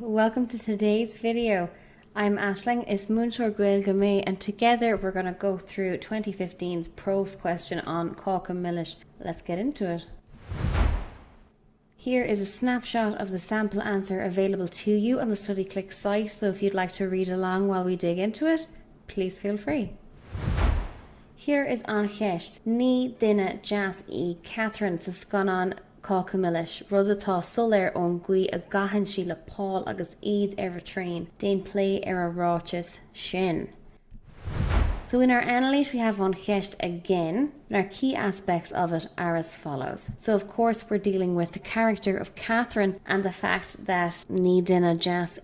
welcome to today's video. I'm Aisling, is Múinteoir Gaeilge mé, and together we're going to go through 2015's Prose question on Cáca Milis. Let's get into it. Here is a snapshot of the sample answer available to you on the StudyClick site, so if you'd like to read along while we dig into it, please feel free. Here is an cheist. Ní duine deas Catherine sa scanán Cáca Milis, rud atá soléir ón gcuí a gaithfeann sí le Paul agus iad ar a tréin, déan plé ar a ráiteas sin. So in our analyse we have on cheist again, and our key aspects of it are as follows. So of course we're dealing with the character of Catherine and the fact that ní duine deas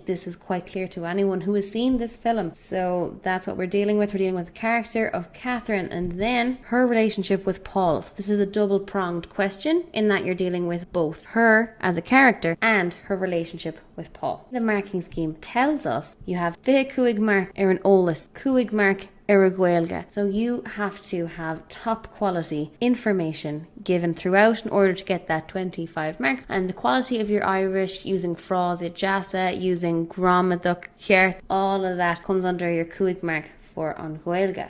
this is quite clear to anyone who has seen this film. So that's what we're dealing with. We're dealing with the character of Catherine and then her relationship with Paul. So this is a double-pronged question in that you're dealing with both her as a character and her relationship with Paul. The marking scheme tells us you have the cuaig mark ar an ólas, cuaig mark ar a Gaeilge. So you have to have top quality information given throughout in order to get that 25 marks. And the quality of your Irish, using Prose, Jasa, using Gramadach, Cert, all of that comes under your cuaig mark for an Gaeilge.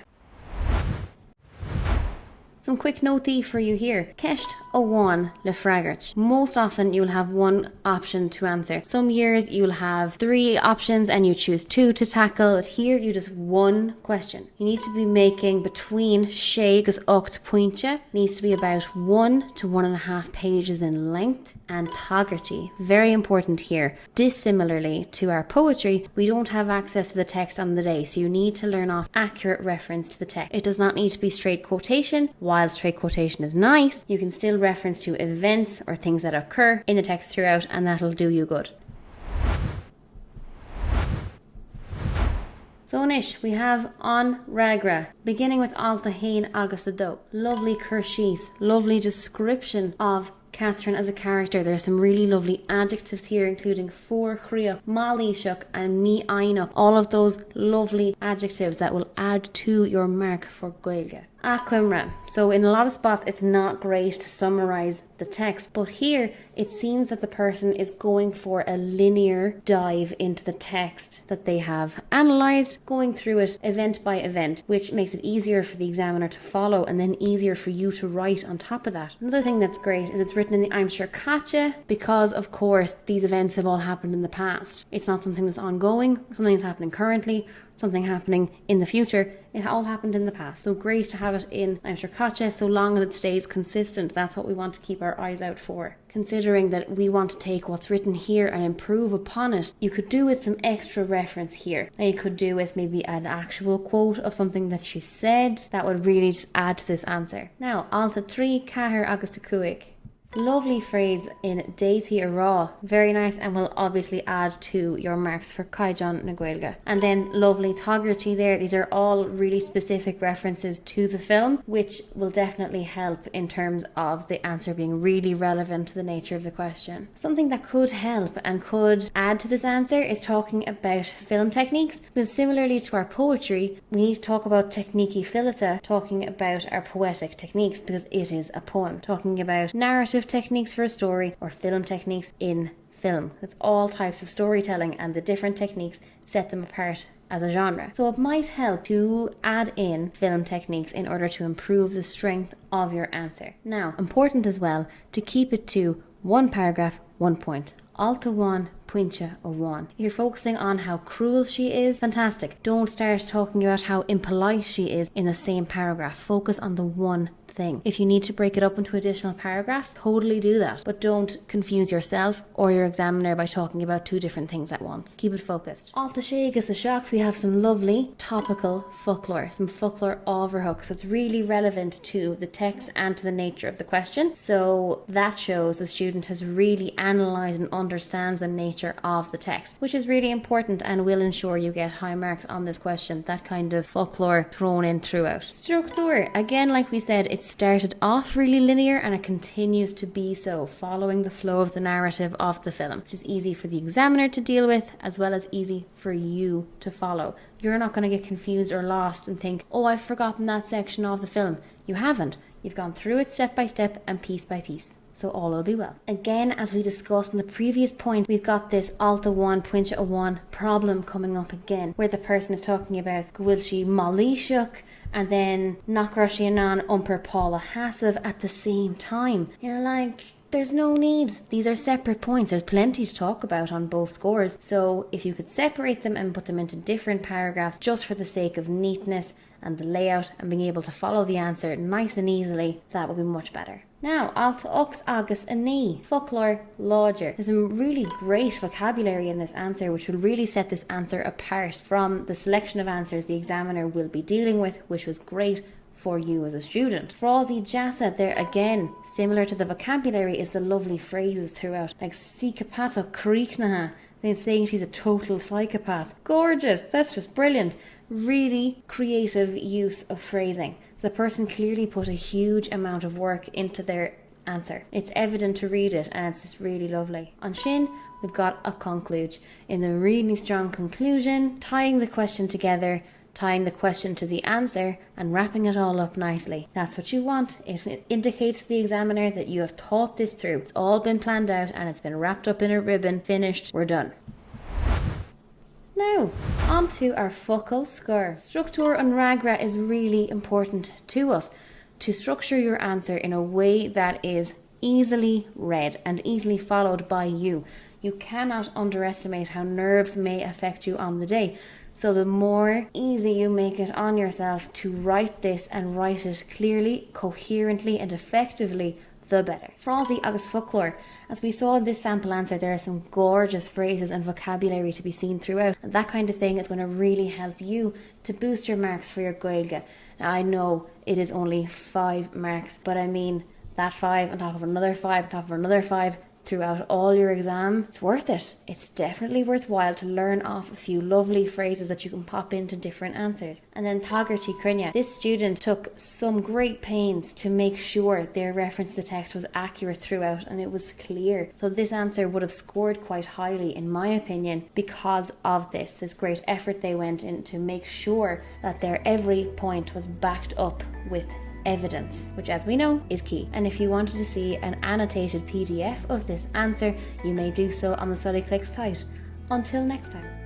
Some quick notí for you here. Ceist óháin le freagairt. Most often you'll have one option to answer. Some years you'll have 3 options and you choose 2 to tackle. But here you just one question. You need to be making between 6 agus 8 pointe. Needs to be about 1 to 1.5 pages in length. And tágairtí, very important here. Dissimilarly to our poetry, we don't have access to the text on the day, so you need to learn off accurate reference to the text. It does not need to be straight quotation. While straight quotation is nice, you can still reference to events or things that occur in the text throughout, and that'll do you good. So inis, we have on ragra, beginning with alta hain agus a do. Lovely curshis, lovely description of Catherine as a character. There are some really lovely adjectives here, including chríoch, málaíseach and mí ainoch. All of those lovely adjectives that will add to your mark for Gaeilge. Acumra. So in a lot of spots it's not great to summarise the text, but here it seems that the person is going for a linear dive into the text that they have analysed, going through it event by event, which makes it easier for the examiner to follow and then easier for you to write on top of that. Another thing that's great is it's written in the I'm sure Cáca, because of course these events have all happened in the past. It's not something that's ongoing, something that's happening currently, something happening in the future. It all happened in the past. So great to have it in I'm sure Cáca, so long as it stays consistent. That's what we want to keep our eyes out for. Considering that we want to take what's written here and improve upon it, you could do with some extra reference here. And you could do with maybe an actual quote of something that she said. That would really just add to this answer. Now, alta 3 cahir agus a cuaig. Lovely phrase in Deití a Rá. Very nice, and will obviously add to your marks for Caijan na Gaeilge. And then lovely tágairtí there. These are all really specific references to the film, which will definitely help in terms of the answer being really relevant to the nature of the question. Something that could help and could add to this answer is talking about film techniques, because similarly to our poetry, we need to talk about technici philata, talking about our poetic techniques, because it is a poem. Talking about narrative techniques for a story or film techniques in film. It's all types of storytelling, and the different techniques set them apart as a genre. So it might help to add in film techniques in order to improve the strength of your answer. Now, important as well to keep it to 1 paragraph, 1 point. Alta 1 pointe óháin. If you're focusing on how cruel she is, fantastic. Don't start talking about how impolite she is in the same paragraph. Focus on the one thing. If you need to break it up into additional paragraphs, totally do that. But don't confuse yourself or your examiner by talking about 2 different things at once. Keep it focused. Off the shake as the shocks, we have some lovely topical folklore, some folklore overhook. So it's really relevant to the text and to the nature of the question. So that shows the student has really analysed and understands the nature of the text, which is really important and will ensure you get high marks on this question. That kind of folklore thrown in throughout. Structure, again, like we said, it's started off really linear and it continues to be so, following the flow of the narrative of the film, which is easy for the examiner to deal with as well as easy for you to follow. You're not going to get confused or lost and think, oh, I've forgotten that section of the film. You haven't. You've gone through it step by step and piece by piece. so all will be well. Again, as we discussed in the previous point, we've got this Alta 1, Pointa 1 problem coming up again, where the person is talking about will she Malishuk and then Nakrashianan Umper Paula Hasav at the same time. You're like, there's no need. These are separate points. There's plenty to talk about on both scores. So if you could separate them and put them into different paragraphs just for the sake of neatness and the layout and being able to follow the answer nice and easily, that would be much better. Now, Alta Ucht Agus Ani, Folklore Lodger. There's some really great vocabulary in this answer, which will really set this answer apart from the selection of answers the examiner will be dealing with, which was great for you as a student. Prose Jasa, there again, similar to the vocabulary, is the lovely phrases throughout, like Sikapato Kriknaha, then saying she's a total psychopath. Gorgeous, that's just brilliant. Really creative use of phrasing. The person clearly put a huge amount of work into their answer. It's evident to read it, and it's just really lovely. On Shin, we've got a conclude. In the really strong conclusion, tying the question together, tying the question to the answer and wrapping it all up nicely. That's what you want. It indicates to the examiner that you have thought this through. It's all been planned out and it's been wrapped up in a ribbon, finished, we're done. Now, on to our focal score. Structure and ragra is really important to us. To structure your answer in a way that is easily read and easily followed by you. You cannot underestimate how nerves may affect you on the day. So the more easy you make it on yourself to write this and write it clearly, coherently and effectively, the better. Prose agus folklore. As we saw in this sample answer, there are some gorgeous phrases and vocabulary to be seen throughout. And that kind of thing is going to really help you to boost your marks for your Gaeilge. Now I know it is only 5 marks, but I mean that 5 on top of another 5 on top of another 5 throughout all your exam. It's worth it. It's definitely worthwhile to learn off a few lovely phrases that you can pop into different answers. And then Tagarchi Krinya. This student took some great pains to make sure their reference to the text was accurate throughout and it was clear. So this answer would have scored quite highly in my opinion because of this great effort they went in to make sure that their every point was backed up with evidence, which as we know is key. And if you wanted to see an annotated PDF of this answer, you may do so on the StudyClick site. Until next time.